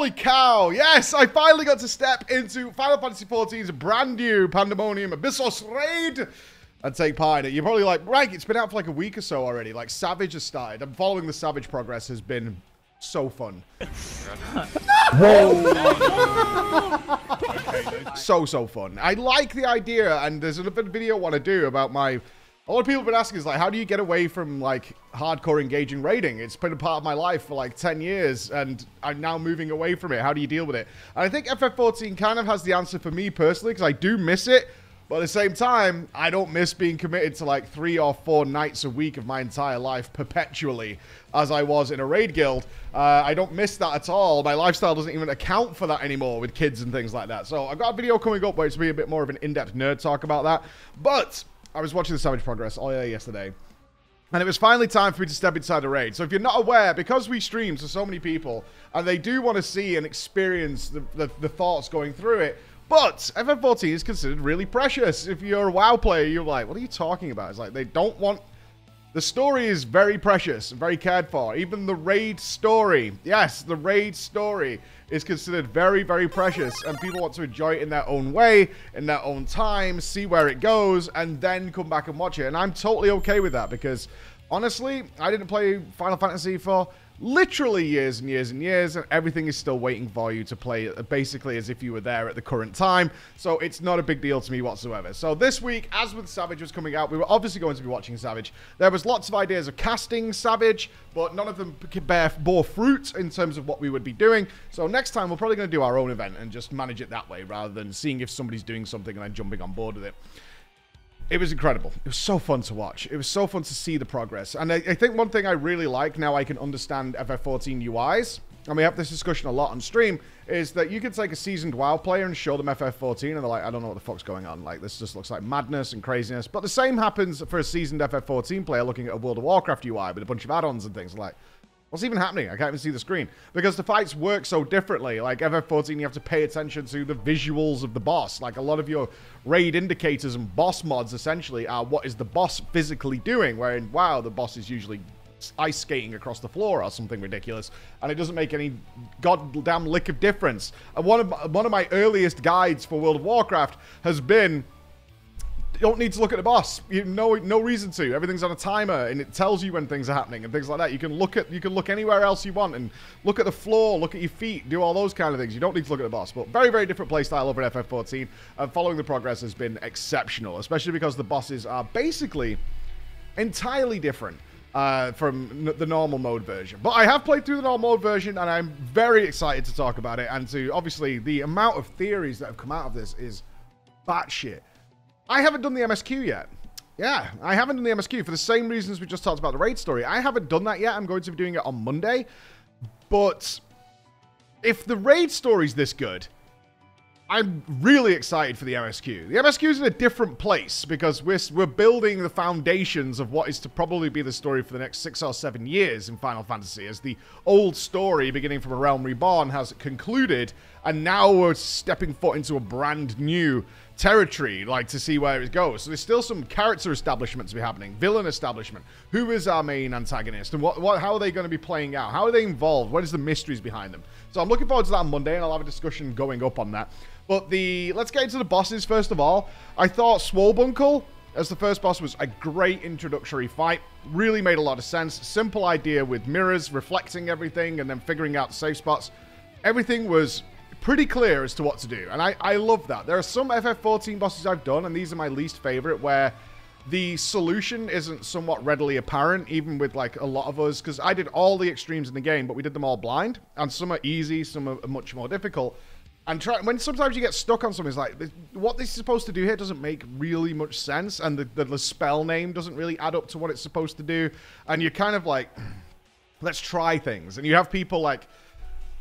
Holy cow. Yes, I finally got to step into Final Fantasy XIV's brand new Pandaemonium Abyssos raid and take part in it. You're probably like, right, it's been out for like a week or so already. Like, Savage has started. I'm following the Savage progress has been so fun. So fun. I like the idea, and there's another video I want to do about my... A lot of people have been asking, is like, how do you get away from, like, hardcore engaging raiding? It's been a part of my life for, like, 10 years, and I'm now moving away from it. How do you deal with it? And I think FF14 kind of has the answer for me, personally, because I do miss it. But at the same time, I don't miss being committed to, like, 3 or 4 nights a week of my entire life perpetually, as I was in a raid guild. I don't miss that at all. My lifestyle doesn't even account for that anymore with kids and things like that. So I've got a video coming up where it's going to be a bit more of an in-depth nerd talk about that. But... I was watching the Savage Progress all day yesterday, and it was finally time for me to step inside the raid. So if you're not aware, because we stream to so many people, and they do want to see and experience the thoughts going through it, but FF14 is considered really precious. If you're a WoW player, you're like, what are you talking about? It's like, they don't want... The story is very precious and very cared for. Even the raid story, yes, the raid story is considered very, very precious, and people want to enjoy it in their own way, in their own time, see where it goes, and then come back and watch it. And I'm totally okay with that, because honestly, I didn't play Final Fantasy for literally years and years and years, and everything is still waiting for you to play basically as if you were there at the current time. So it's not a big deal to me whatsoever. So this week, as with Savage was coming out, we were obviously going to be watching Savage. There was lots of ideas of casting Savage, but none of them bore fruit in terms of what we would be doing. So next time, we're probably going to do our own event and just manage it that way, rather than seeing if somebody's doing something and then jumping on board with it. It was incredible. It was so fun to watch. It was so fun to see the progress. And I think one thing I really like, now I can understand FF14 UIs, and we have this discussion a lot on stream, is that you can take a seasoned WoW player and show them FF14, and they're like, I don't know what the fuck's going on. Like, this just looks like madness and craziness. But the same happens for a seasoned FF14 player looking at a World of Warcraft UI with a bunch of add-ons and things like, what's even happening? I can't even see the screen. Because the fights work so differently. Like FF14, you have to pay attention to the visuals of the boss. Like a lot of your raid indicators and boss mods essentially are what is the boss physically doing. Where in WoW, the boss is usually ice skating across the floor or something ridiculous. And it doesn't make any goddamn lick of difference. And one of my earliest guides for World of Warcraft has been... You don't need to look at the boss. You know, no reason to. Everything's on a timer, and it tells you when things are happening and things like that. You can look anywhere else you want and look at the floor, look at your feet, do all those kind of things. You don't need to look at the boss. But very, very different playstyle over at FF14. And following the progress has been exceptional, especially because the bosses are basically entirely different from the normal mode version. But I have played through the normal mode version, and I'm very excited to talk about it. And to obviously the amount of theories that have come out of this is batshit. I haven't done the MSQ yet. Yeah, I haven't done the MSQ for the same reasons we just talked about the raid story. I haven't done that yet. I'm going to be doing it on Monday. But if the raid story's this good, I'm really excited for the MSQ. The MSQ is in a different place because we're building the foundations of what is to probably be the story for the next 6 or 7 years in Final Fantasy, as the old story beginning from A Realm Reborn has concluded, and now we're stepping foot into a brand new territory, like, to see where it goes. So there's still some character establishment to be happening, villain establishment. Who is our main antagonist, and how are they going to be playing out? How are they involved? What is the mysteries behind them? So I'm looking forward to that on Monday, and I'll have a discussion going up on that. But let's get into the bosses first of all. I thought Swolebuncle as the first boss was a great introductory fight. Really made a lot of sense. Simple idea with mirrors, reflecting everything, and then figuring out safe spots. Everything was pretty clear as to what to do, and I love that. There are some FF14 bosses I've done, and these are my least favorite, where the solution isn't somewhat readily apparent, even with like a lot of us, because I did all the extremes in the game, but we did them all blind, and some are easy, some are much more difficult. And when sometimes you get stuck on something, it's like, what this is supposed to do here doesn't make really much sense, and the spell name doesn't really add up to what it's supposed to do, and you're kind of like, let's try things. And you have people like,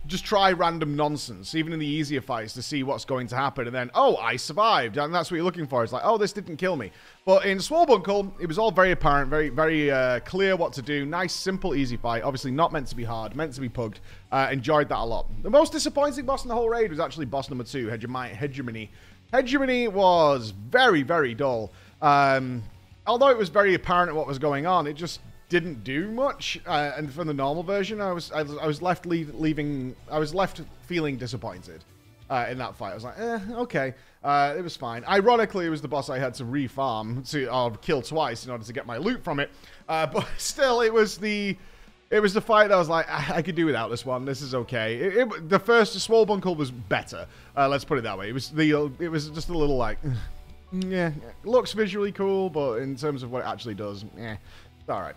just try random nonsense, even in the easier fights, to see what's going to happen, and then, oh, I survived, and that's what you're looking for. It's like, oh, this didn't kill me. But in Swolebuncle, it was all very apparent, very, very clear what to do. Nice, simple, easy fight. Obviously not meant to be hard, meant to be pugged. Enjoyed that a lot. The most disappointing boss in the whole raid was actually boss number 2, Hegemony. Hegemony was very, very dull. Although it was very apparent what was going on, it just didn't do much, and from the normal version, I was left feeling disappointed in that fight. I was like, okay, it was fine. Ironically, it was the boss I had to refarm or kill twice in order to get my loot from it, but still, it was the fight that I was like, I could do without this one. This is okay. The first Swolbunkle was better. Let's put it that way. It was just a little like, yeah, looks visually cool, but in terms of what it actually does, all right.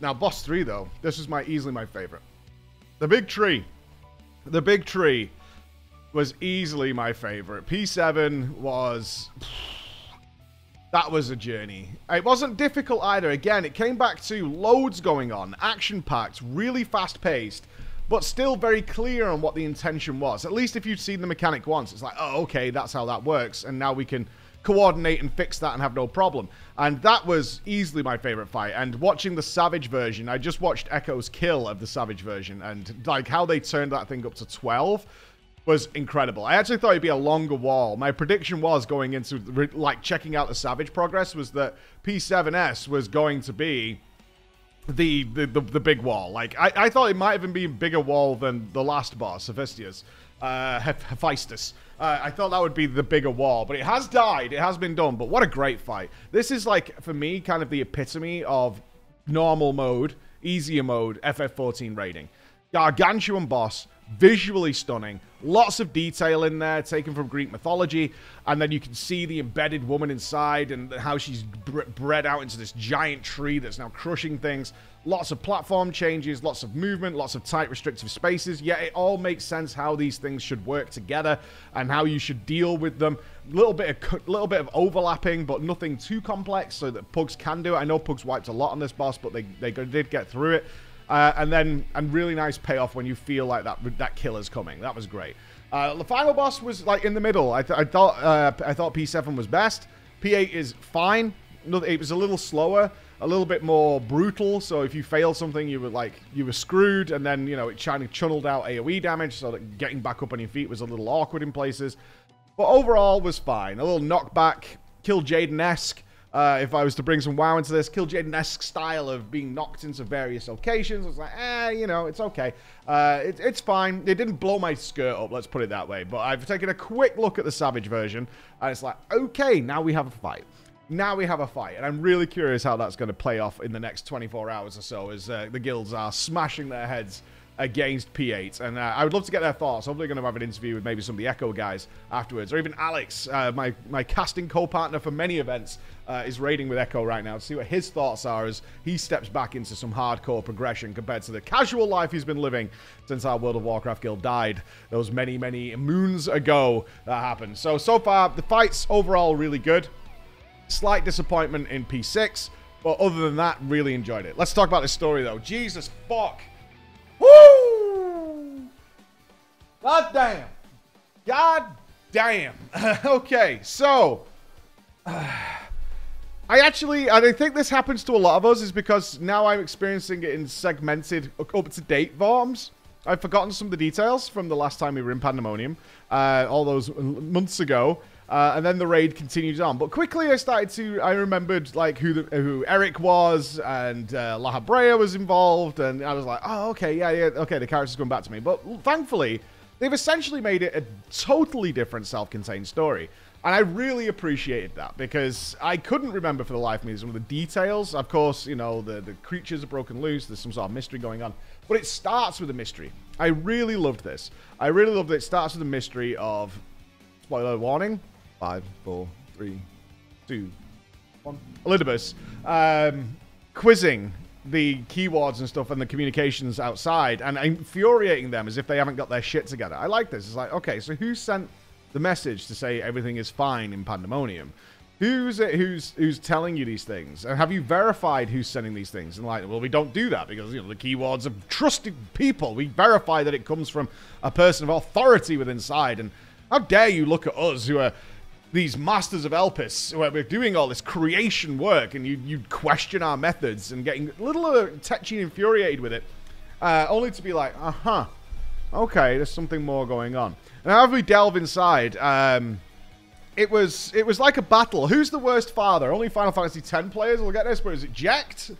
Now boss 3 though, this is easily my favorite. The big tree was easily my favorite. P7 was. That was a journey. It wasn't difficult either. Again, it came back to loads going on, action-packed, really fast-paced, but still very clear on what the intention was. At least if you've seen the mechanic once, it's like, oh, okay, that's how that works, and now we can coordinate and fix that and have no problem. And that was easily my favorite fight. And watching the Savage version, I just watched Echo's kill of the Savage version, and like how they turned that thing up to 12 was incredible. I actually thought it'd be a longer wall. My prediction was going into, like, checking out the Savage progress was that P7S was going to be the big wall. Like, I thought it might even be a bigger wall than the last boss, Abyssos, Hephaestus. I thought that would be the bigger wall, but it has died. It has been done, but what a great fight. This is, like, for me, kind of the epitome of normal mode, easier mode, FF14 raiding. Gargantuan boss, visually stunning, lots of detail in there taken from Greek mythology, and then you can see the embedded woman inside and how she's bred out into this giant tree that's now crushing things. Lots of platform changes, lots of movement, lots of tight restrictive spaces, yet it all makes sense how these things should work together and how you should deal with them. Little bit of overlapping, but nothing too complex so that Pugs can do it. I know Pugs wiped a lot on this boss, but they did get through it. And really nice payoff when you feel like that killer's coming. That was great. The final boss was like in the middle. I thought P7 was best. P8 is fine. It was a little slower, a little bit more brutal. So if you failed something, you were screwed. And then it kind of channeled out AOE damage, so that getting back up on your feet was a little awkward in places. But overall was fine. A little knockback, Kill Jaden-esque. If I was to bring some WoW into this, Kill Jaden-esque style of being knocked into various locations, I was like, it's okay. It's fine. It didn't blow my skirt up, let's put it that way. But I've taken a quick look at the Savage version, and it's like, okay, now we have a fight. Now we have a fight, and I'm really curious how that's going to play off in the next 24 hours or so as the guilds are smashing their heads against P8, and I would love to get their thoughts. Hopefully going to have an interview with maybe some of the Echo guys afterwards, or even Alex, my casting co-partner for many events, is raiding with Echo right now to see what his thoughts are as he steps back into some hardcore progression compared to the casual life he's been living since our World of Warcraft guild died those many moons ago. That happened. So far the fight's overall really good. Slight disappointment in P6, but other than that, really enjoyed it. Let's talk about the story though. Jesus fuck. Woo! God damn. God damn. Okay, so I think this happens to a lot of us is because now I'm experiencing it in segmented, up-to-date forms. I've forgotten some of the details from the last time we were in Pandaemonium, all those months ago. And then the raid continues on. But quickly I remembered like who Eric was, and La Habrea was involved, and I was like, oh, okay, yeah, okay, the character's going back to me. But thankfully, they've essentially made it a totally different self-contained story. And I really appreciated that, because I couldn't remember for the life of me some of the details. Of course, the creatures are broken loose, there's some sort of mystery going on. But it starts with a mystery. I really loved this. I really loved it. It starts with a mystery of, spoiler warning, 5, 4, 3, 2, 1. Elidibus quizzing the keywords and stuff and the communications outside and infuriating them as if they haven't got their shit together. I like this. It's like, okay, so who sent the message to say everything is fine in Pandaemonium? Who's telling you these things? And have you verified who's sending these things? And like, well, we don't do that because, the keywords are trusted people. We verify that it comes from a person of authority within inside. And how dare you look at us who are these masters of Elpis, where we're doing all this creation work, and you question our methods and getting a little touchy and infuriated with it, only to be like, okay, there's something more going on. And as we delve inside, it was like a battle. Who's the worst father? Only Final Fantasy X players will get this, but is it Jecht?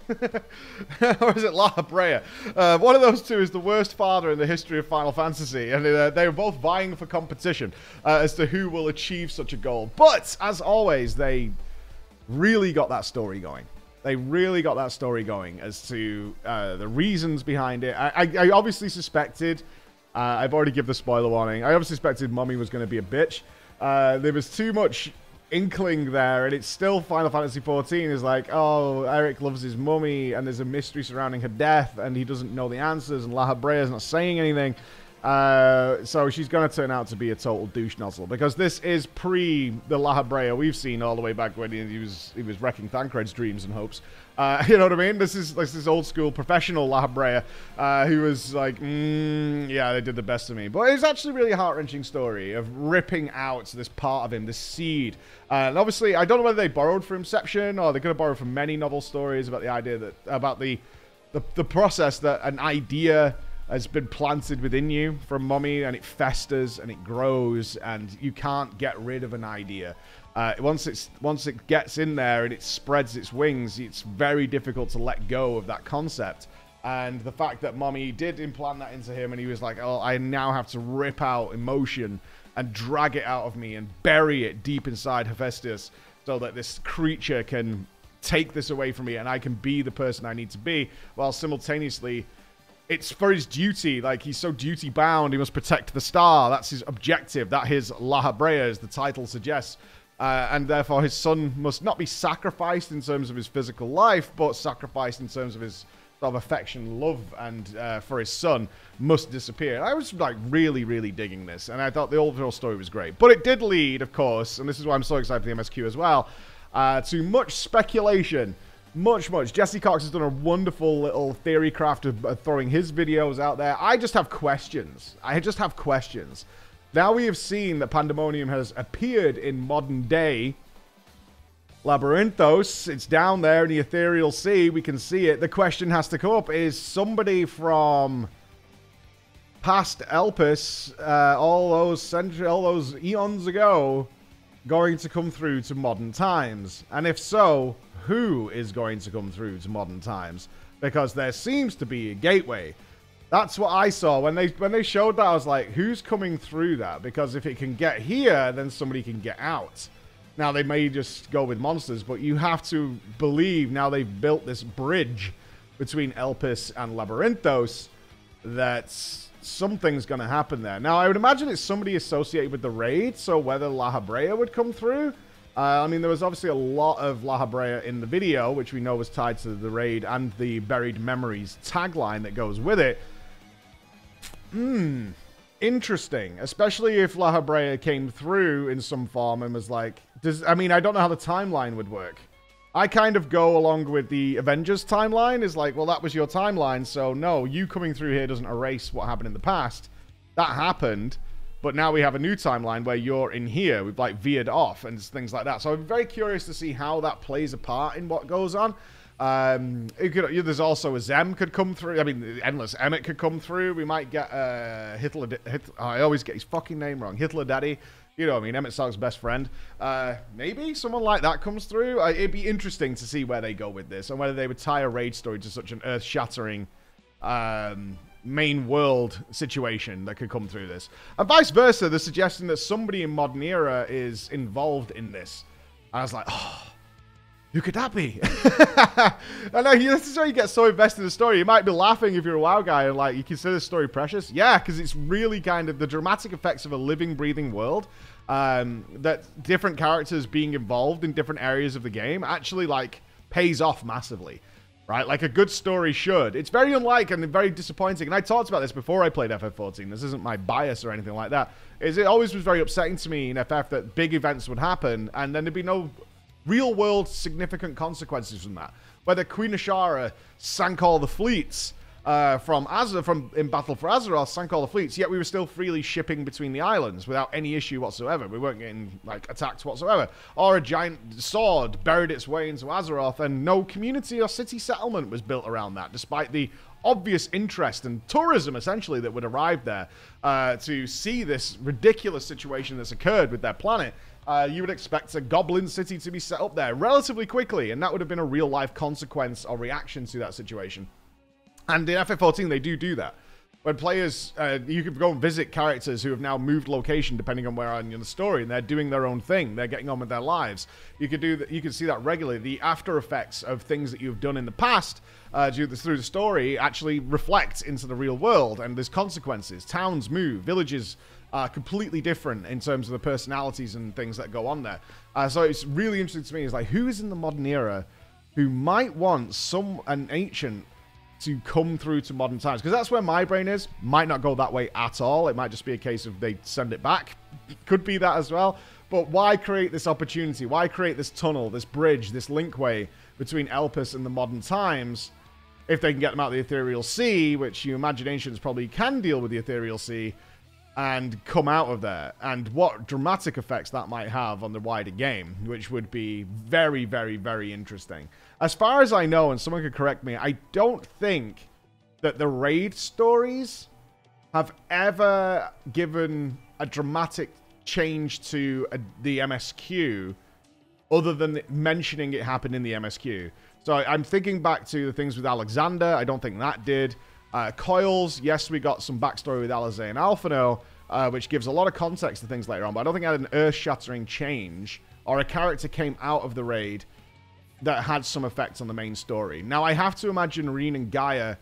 Or is it La Brea? One of those two is the worst father in the history of Final Fantasy, and they were both vying for competition as to who will achieve such a goal. But, as always, they really got that story going. They really got that story going as to the reasons behind it. I obviously suspected, I've already given the spoiler warning, I obviously suspected Mommy was going to be a bitch. There was too much inkling there, and it's still Final Fantasy XIV is like, oh, Eric loves his mummy, and there's a mystery surrounding her death, and he doesn't know the answers, and La Brea is not saying anything. So she's going to turn out to be a total douche nozzle, because this is pre the La Brea we've seen all the way back when he was wrecking Thancred's dreams and hopes. You know what I mean? This is old school professional La Brea, who was like, yeah, they did the best of me. But it's actually really a heart-wrenching story of ripping out this part of him, this seed. And obviously, I don't know whether they borrowed from Inception or they could have borrowed from many novel stories about the idea that, about the process that an idea has been planted within you from Mommy, and it festers and it grows, and you can't get rid of an idea. Once it gets in there and it spreads its wings, it's very difficult to let go of that concept. And the fact that Mommy did implant that into him, and he was like, oh, I now have to rip out emotion and drag it out of me and bury it deep inside Hephaestus so that this creature can take this away from me and I can be the person I need to be, while simultaneously it's for his duty. Like, he's so duty bound, he must protect the star. That's his objective. That his La Brea, as the title suggests. And therefore his son must not be sacrificed in terms of his physical life, but sacrificed in terms of his sort of affection, love, and for his son must disappear. And I was like really, really digging this, and I thought the overall story was great. But it did lead, of course, and this is why I'm so excited for the MSQ as well, to much speculation. Much. Jesse Cox has done a wonderful little theory craft of throwing his videos out there. I just have questions. Now we have seen that Pandaemonium has appeared in modern day Labyrinthos. It's down there in the ethereal sea. We can see it. The question has to come up. Is somebody from past Elpis, all those eons ago, going to come through to modern times? And if so, who is going to come through to modern times? Because there seems to be a gateway. That's what I saw when they showed that. I was like, who's coming through that? Because if it can get here, then somebody can get out. Now they may just go with monsters, but you have to believe now they've built this bridge between Elpis and Labyrinthos that something's going to happen there. Now I would imagine it's somebody associated with the raid, so whether La Brea would come through. I mean, there was obviously a lot of La Brea in the video, which we know was tied to the raid and the Buried Memories tagline that goes with it. Interesting. Especially if La Brea came through in some form and was like... I mean, I don't know how the timeline would work. I kind of go along with the Avengers timeline. Is like, well, that was your timeline, so no, you coming through here doesn't erase what happened in the past. That happened... But now we have a new timeline where you're in here. We've like veered off and things like that. So I'm very curious to see how that plays a part in what goes on. There's also a Zem could come through. I mean, Endless Emmet could come through. We might get Hitler. I always get his fucking name wrong. Hitler Daddy. You know what I mean? Emmett Stark's best friend. Maybe someone like that comes through. It'd be interesting to see where they go with this and whether they would tie a raid story to such an earth-shattering main world situation that could come through this. And vice versa, the suggestion that somebody in modern era is involved in this. I was like, oh, who could that be? I know, this is why you get so invested in the story. You might be laughing if you're a WoW guy and like, you consider the story precious. Yeah, because it's really kind of the dramatic effects of a living, breathing world. That different characters being involved in different areas of the game actually like pays off massively. Right, like a good story should. It's very unlike and very disappointing. And I talked about this before I played FF14. This isn't my bias or anything like that. It always was very upsetting to me in FF that big events would happen and then there'd be no real-world significant consequences from that. Whether Queen Ashara sank all the fleets in Battle for Azeroth, sank all the fleets, yet we were still freely shipping between the islands without any issue whatsoever. We weren't getting like attacked whatsoever. Or a giant sword buried its way into Azeroth and no community or city settlement was built around that, despite the obvious interest and tourism essentially that would arrive there to see this ridiculous situation that's occurred with their planet. you would expect a goblin city to be set up there relatively quickly, and that would have been a real-life consequence or reaction to that situation. And in FF14, they do that. When players, you could go and visit characters who have now moved location depending on where I'm in the story, and they're doing their own thing. They're getting on with their lives. You could do that. You can see that regularly. The after effects of things that you've done in the past through the story actually reflect into the real world, and there's consequences. Towns move, villages are completely different in terms of the personalities and things that go on there. So it's really interesting to me. Is like, who is in the modern era who might want an ancient to come through to modern times? Because that's where my brain is. Might not go that way at all. It might just be a case of they send it back. Could be that as well. But why create this opportunity? Why create this tunnel, this bridge, this linkway between Elpis and the modern times if they can get them out of the Ethereal Sea, which you imagine ancients probably can deal with the Ethereal Sea, and come out of there? And what dramatic effects that might have on the wider game, which would be very, very, very interesting. As far as I know, and someone could correct me, I don't think that the raid stories have ever given a dramatic change to the MSQ other than mentioning it happened in the MSQ. So I'm thinking back to the things with Alexander. I don't think that did. Coils, yes, we got some backstory with Alizé and Alphino, which gives a lot of context to things later on, but I don't think it had an earth-shattering change, or a character came out of the raid that had some effect on the main story. Now, I have to imagine Reen and Gaia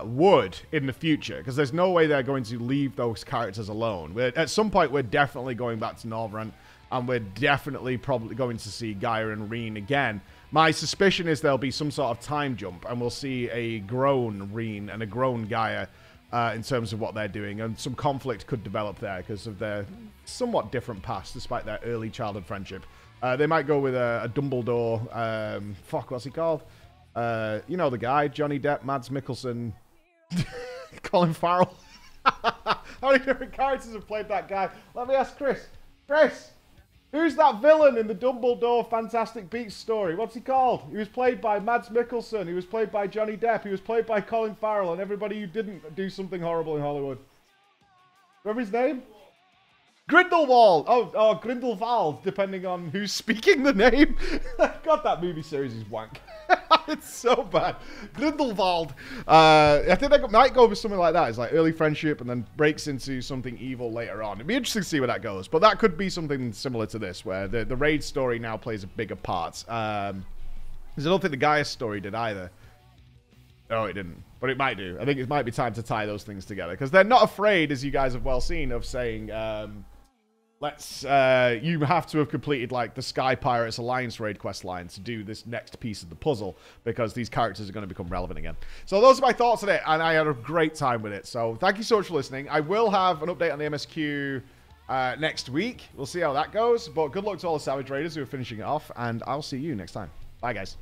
would in the future, because there's no way they're going to leave those characters alone. At some point, we're definitely going back to Norvrent, and we're definitely probably going to see Gaia and Reen again. My suspicion is there'll be some sort of time jump, and we'll see a grown Reen and a grown Gaia in terms of what they're doing, and some conflict could develop there because of their somewhat different past, despite their early childhood friendship. They might go with a Dumbledore, what's he called? You know the guy, Johnny Depp, Mads Mikkelsen, Colin Farrell. How many different characters have played that guy? Let me ask Chris. Chris! Who's that villain in the Dumbledore Fantastic Beasts story? What's he called? He was played by Mads Mikkelsen. He was played by Johnny Depp. He was played by Colin Farrell and everybody who didn't do something horrible in Hollywood. Remember his name? Grindelwald! Oh, Grindelwald, depending on who's speaking the name. God, that movie series is wank. It's so bad. Grindelwald. I think I might go with something like that. It's like early friendship and then breaks into something evil later on. It'd be interesting to see where that goes. But that could be something similar to this, where the raid story now plays a bigger part. Because I don't think the Gaia story did either. No, it didn't. But it might do. I think it might be time to tie those things together. Because they're not afraid, as you guys have well seen, of saying... you have to have completed, like, the Sky Pirates Alliance raid quest line to do this next piece of the puzzle, because these characters are going to become relevant again. So those are my thoughts on it, and I had a great time with it. So thank you so much for listening. I will have an update on the MSQ next week. We'll see how that goes, but good luck to all the Savage Raiders who are finishing it off, and I'll see you next time. Bye, guys.